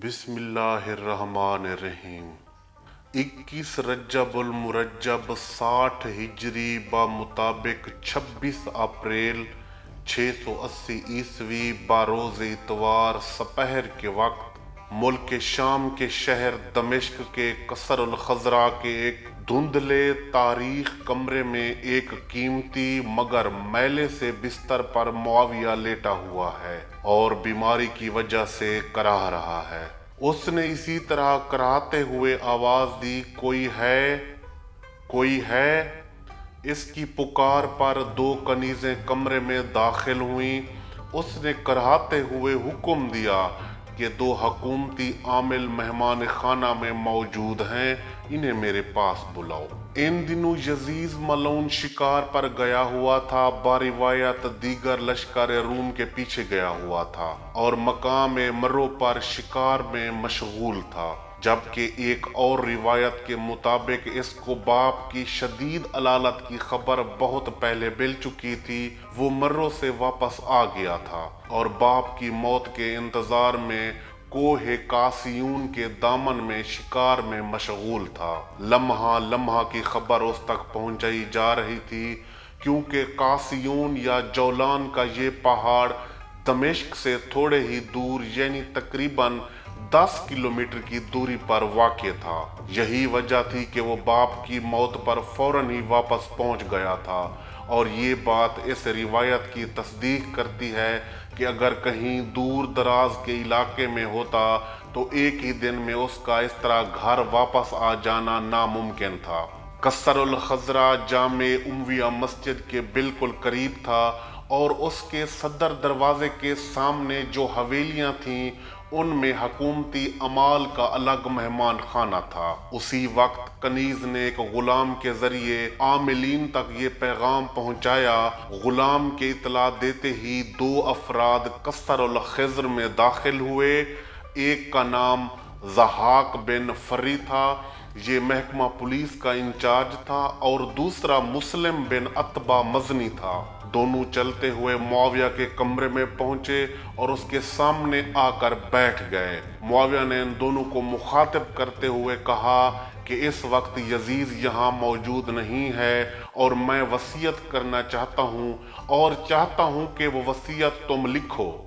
बिस्मिल्लाहिर्रहमानिर्रहीम। 21 रज्जबुल मुरज्जब 60 हिजरी बा मुताबिक 26 अप्रैल 680 ईस्वी बारोज़ इतवार सपहर के वक्त मुल्क शाम के शहर दमिश्क के कसरुल खज़रा के एक धुंधले तारीख कमरे में एक कीमती मगर मैले से बिस्तर पर मुआविया लेटा हुआ है और बीमारी की वजह से कराह रहा है। उसने इसी तरह कराहते हुए आवाज दी, कोई है, कोई है। इसकी पुकार पर 2 कनीज़ें कमरे में दाखिल हुईं। उसने कराहते हुए हुक्म दिया कि 2 हुकूमती आमिल मेहमान खाना में मौजूद हैं, इन्हें मेरे पास बुलाओ। इन दिनों यजीज मलऊन शिकार पर गया हुआ था, बारिवायत दीगर लश्कर रूम के पीछे गया हुआ था और मकाम मर्रो पर शिकार में मशगूल था, जबकि एक और रिवायत के मुताबिक इसको बाप की शदीद अलालत की खबर बहुत पहले मिल चुकी थी। वो मर्रो से वापस आ गया था और बाप की मौत के इंतजार में कोहे कासियून के दामन में शिकार में मशगूल था। लम्हा लम्हा की खबर उस तक पहुंचाई जा रही थी, क्योंकि कासियून या जौलान का ये पहाड़ दमिश्क से थोड़े ही दूर यानी तकरीबन 10 किलोमीटर की दूरी पर वाक़ था। यही वजह थी कि वो बाप की मौत पर फौरन ही वापस पहुंच गया था और ये बात इस रिवायत की तस्दीक करती है कि अगर कहीं दूर दराज के इलाके में होता तो एक ही दिन में उसका इस तरह घर वापस आ जाना नामुमकिन था। कसरुल खज़रा जामे उमविया मस्जिद के बिल्कुल करीब था और उसके सदर दरवाजे के सामने जो हवेलियां थीं उनमें हुकूमती अमाल का अलग मेहमान खाना था। उसी वक्त कनीज ने एक गुलाम के जरिए आमिलीन तक ये पैगाम पहुंचाया। गुलाम के इतला देते ही 2 अफराद कसरुल खिज़र में दाखिल हुए। एक का नाम ज़हाक बिन फरी था, ये महकमा पुलिस का इंचार्ज था, और दूसरा मुस्लिम बिन अतबा मजनी था। दोनों चलते हुए मुआविया के कमरे में पहुंचे और उसके सामने आकर बैठ गए। मुआविया ने इन दोनों को मुखातिब करते हुए कहा कि इस वक्त यजीज यहाँ मौजूद नहीं है और मैं वसीयत करना चाहता हूँ और चाहता हूँ कि वो वसीयत तुम लिखो,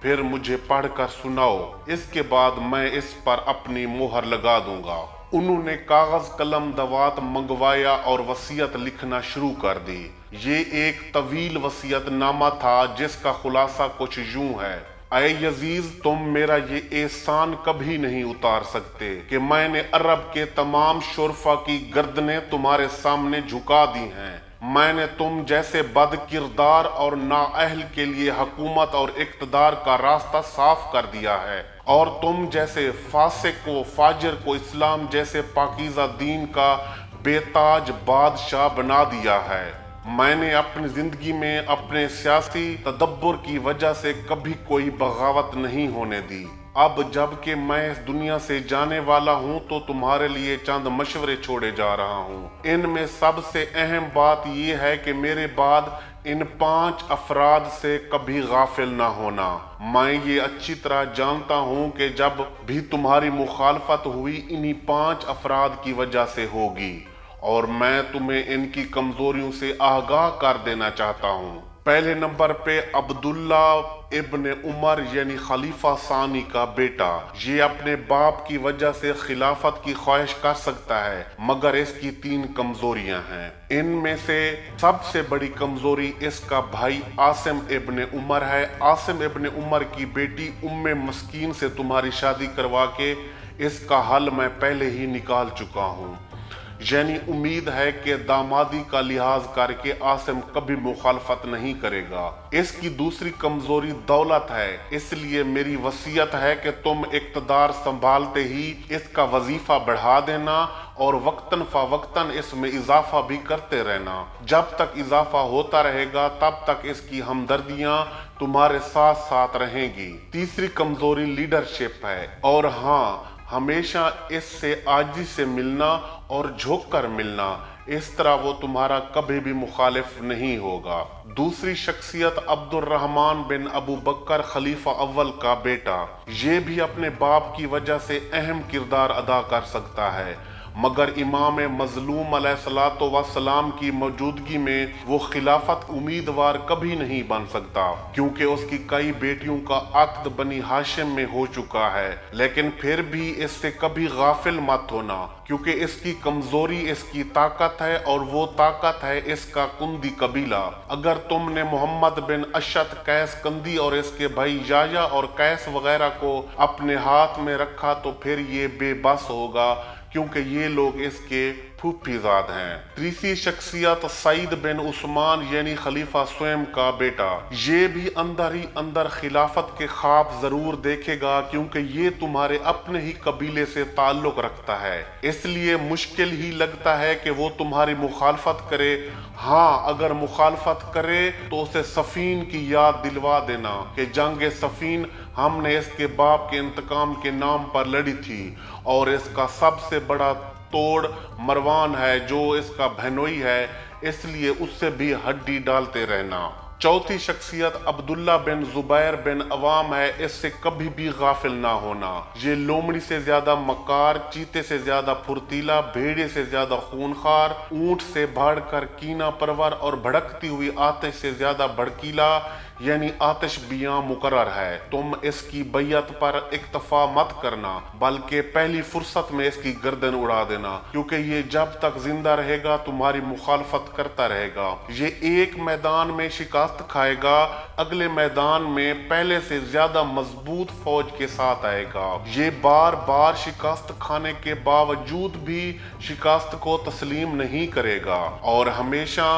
फिर मुझे पढ़कर सुनाओ। इसके बाद मैं इस पर अपनी मोहर लगा दूंगा। उन्होंने कागज कलम दवात मंगवाया और वसीयत लिखना शुरू कर दी। ये एक तवील वसीयत नामा था जिसका खुलासा कुछ यूं है। ऐ यजीज, तुम मेरा ये एहसान कभी नहीं उतार सकते कि मैंने अरब के तमाम शुरफा की गर्दनें तुम्हारे सामने झुका दी हैं। मैंने तुम जैसे बद किरदार और नाअहल के लिए हुकूमत और इक़्तिदार का रास्ता साफ कर दिया है और तुम जैसे फासिक को फाजिर को इस्लाम जैसे पाकीज़ा दीन का बेताज बादशाह बना दिया है। मैंने अपनी जिंदगी में अपने सियासी तदब्बुर की वजह से कभी कोई बगावत नहीं होने दी। अब जबकि मैं इस दुनिया से जाने वाला हूँ तो तुम्हारे लिए चंद मशवरे छोड़े जा रहा हूँ। इनमें सबसे अहम बात यह है कि मेरे बाद इन 5 अफराद से कभी गाफिल ना होना। मैं ये अच्छी तरह जानता हूँ कि जब भी तुम्हारी मुखालफत हुई इन्हीं 5 अफराद की वजह से होगी और मैं तुम्हें इनकी कमजोरियों से आगाह कर देना चाहता हूँ। पहले नंबर पे अब्दुल्ला इब्न उमर यानी खलीफा सानी का बेटा। ये अपने बाप की वजह से खिलाफत की ख्वाहिश कर सकता है, मगर इसकी 3 कमजोरियां हैं। इनमें से सबसे बड़ी कमजोरी इसका भाई आसिम इब्न उमर है। आसिम इब्न उमर की बेटी उम्मे मस्कीन से तुम्हारी शादी करवा के इसका हल मैं पहले ही निकाल चुका हूँ। यानी उम्मीद है कि दामादी का लिहाज करके आसिम कभी मुखालफत नहीं करेगा। इसकी दूसरी कमजोरी दौलत है, इसलिए मेरी वसीयत है कि तुम इक़्तिदार संभालते ही इसका वजीफा बढ़ा देना और वक्तन फवक्तन इसमें इजाफा भी करते रहना। जब तक इजाफा होता रहेगा तब तक इसकी हमदर्दियां तुम्हारे साथ साथ रहेंगी। तीसरी कमजोरी लीडरशिप है, और हाँ, हमेशा इससे आजी से मिलना और झुक कर मिलना। इस तरह वो तुम्हारा कभी भी मुखालिफ नहीं होगा। दूसरी शख्सियत अब्दुर्रहमान बिन अबू बकर खलीफा अव्वल का बेटा, ये भी अपने बाप की वजह से अहम किरदार अदा कर सकता है, मगर इमाम मजलूम अलैहिस्सलातो वस्सलाम की मौजूदगी में वो खिलाफत उम्मीदवार कभी नहीं बन सकता, क्योंकि उसकी कई बेटियों का अक्द बनी हाशिम में हो चुका है। लेकिन फिर भी इससे कभी गाफिल मत होना, क्योंकि इसकी कमजोरी इसकी ताकत है और वो ताकत है इसका कुंदी कबीला। अगर तुमने मोहम्मद बिन अशद, कैस कंदी और इसके भाई याया और कैस वगैरह को अपने हाथ में रखा तो फिर ये बेबस होगा, क्योंकि ये लोग इसके फूफीजाद हैं। तीसरी शख्सियत सईद बिन उस्मान यानी खलीफा स्वयं का बेटा, ये भी अंदर ही अंदर खिलाफत के ख्वाब जरूर देखेगा, क्योंकि ये तुम्हारे अपने ही कबीले से ताल्लुक रखता है। इसलिए मुश्किल ही लगता है कि वो तुम्हारी मुखालफत करे। हाँ, अगर मुखालफत करे तो उसे सफीन की याद दिलवा देना कि जंग सफीन हमने इसके बाप के इंतकाम के नाम पर लड़ी थी, और इसका सबसे बड़ा तोड़ मरवान है जो इसका बहनोई है, इसलिए उससे भी हड्डी डालते रहना। चौथी शख्सियत अब्दुल्ला बिन जुबैर बिन अवाम है, इससे कभी भी गाफिल ना होना। ये लोमड़ी से ज्यादा मकार, चीते से ज्यादा फुर्तीला, भेड़िए से ज्यादा खूनखार, ऊंट से बढ़कर कीना परवर और भड़कती हुई आतिश से ज्यादा भड़कीला यानी आतिश बियां मुकर्रर है। तुम इसकी बैयत पर इक्तफा मत करना, बल्कि पहली फुर्सत में इसकी गर्दन उड़ा देना, क्योंकि ये जब तक जिंदा रहेगा तुम्हारी मुखालफत करता रहेगा। ये एक मैदान में शिकस्त खाएगा, अगले मैदान में पहले से ज्यादा मजबूत फौज के साथ आएगा। ये बार बार शिकस्त खाने के बावजूद भी शिकस्त को तस्लीम नहीं करेगा और हमेशा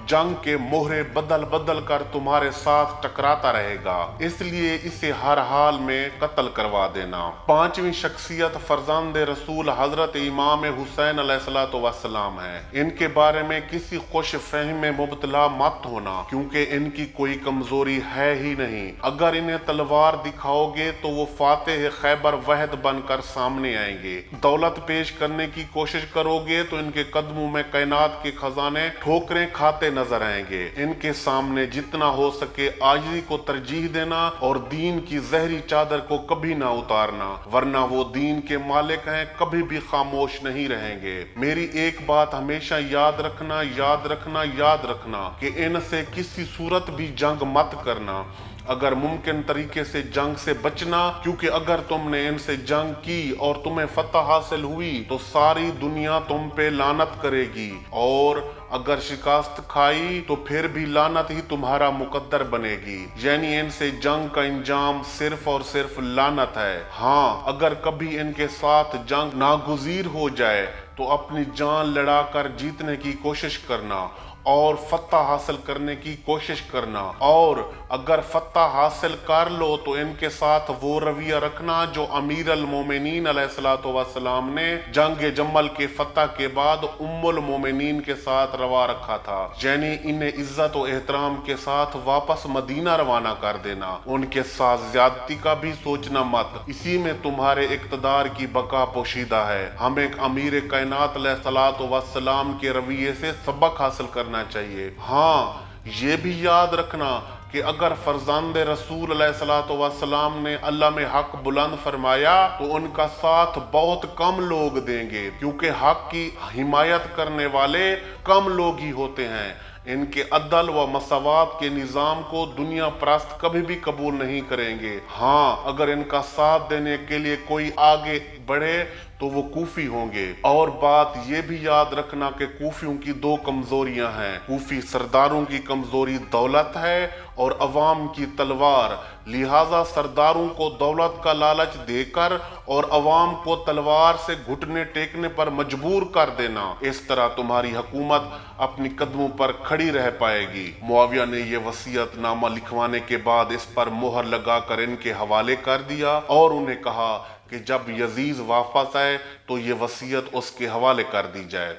जंग के मोहरे बदल बदल कर तुम्हारे साथ टकराता रहेगा, इसलिए इसे हर हाल में कत्ल करवा देना। पांचवी शख्सियत फरजांद रसूल हजरत इमाम हुसैन अलैहिस्सलातु वस्सलाम है। इनके बारे में किसी खुश फहम में मुब्तला मत होना, क्योंकि इनकी कोई कमजोरी है ही नहीं। अगर इन्हें तलवार दिखाओगे तो वो फातेह खैबर वहद बनकर सामने आएंगे। दौलत पेश करने की कोशिश करोगे तो इनके कदमों में कायनात के खजाने ठोकरें खाते नजर आएंगे। इनके सामने जितना हो सके आजिज़ी को तरजीह देना और दीन की जहरी चादर को कभी ना उतारना, वरना वो दीन के मालिक हैं, कभी भी खामोश नहीं रहेंगे। मेरी एक बात हमेशा याद रखना, याद रखना, याद रखना कि इनसे किसी सूरत भी जंग मत करना, अगर मुमकिन तरीके से जंग से बचना, क्योंकि अगर तुमने इनसे जंग की और तुम्हें फतह हासिल हुई तो सारी दुनिया तुम पे लानत करेगी, और अगर शिकस्त खाई तो फिर भी लानत ही तुम्हारा मुकद्दर बनेगी। यानी इनसे जंग का इंजाम सिर्फ और सिर्फ लानत है। हाँ, अगर कभी इनके साथ जंग नागुजीर हो जाए तो अपनी जान लड़ाकर जीतने की कोशिश करना और फतह हासिल करने की कोशिश करना, और अगर फतह हासिल कर लो तो इनके साथ वो रवैया रखना जो अमीर अल मोमिनीन अलैहिस्सलातु वस्सलाम ने जंग जमल के फतह के बाद उम्मुल मोमिनीन के साथ रवा रखा था, यानी इन्हें इज्जत और एहतराम के साथ वापस मदीना रवाना कर देना। उनके साथ ज्यादती का भी सोचना मत, इसी में तुम्हारे इक्तदार की बका पोशीदा है। हमें अमीर कायनात अलैहिस्सलातु वस्सलाम के रवैये से सबक हासिल करना चाहिए। हाँ, ये भी याद रखना कि अगर फरजांद रसूल अलैहिस्सलातु वस्सलाम ने अल्लाह में हक बुलंद फरमाया तो उनका साथ बहुत कम लोग देंगे, क्योंकि हक की हिमायत करने वाले कम लोग ही होते हैं। इनके अदल व मसावात के निज़ाम को दुनिया परस्त कभी भी कबूल नहीं करेंगे। हाँ, अगर इनका साथ देने के लिए कोई आगे बढ़े तो वो कूफी होंगे। और बात ये भी याद रखना कि कूफियों की दो कमजोरियां हैं। कूफी सरदारों की कमजोरी दौलत है और अवाम की तलवार, लिहाजा सरदारों को दौलत का लालच देकर और अवाम को तलवार से घुटने टेकने पर मजबूर कर देना। इस तरह तुम्हारी हुकूमत अपनी कदमों पर खड़ी रह पाएगी। मुआविया ने यह वसीयतनामा लिखवाने के बाद इस पर मोहर लगाकर इनके हवाले कर दिया और उन्हें कहा कि जब यजीद वापस आए तो ये वसीयत उसके हवाले कर दी जाए।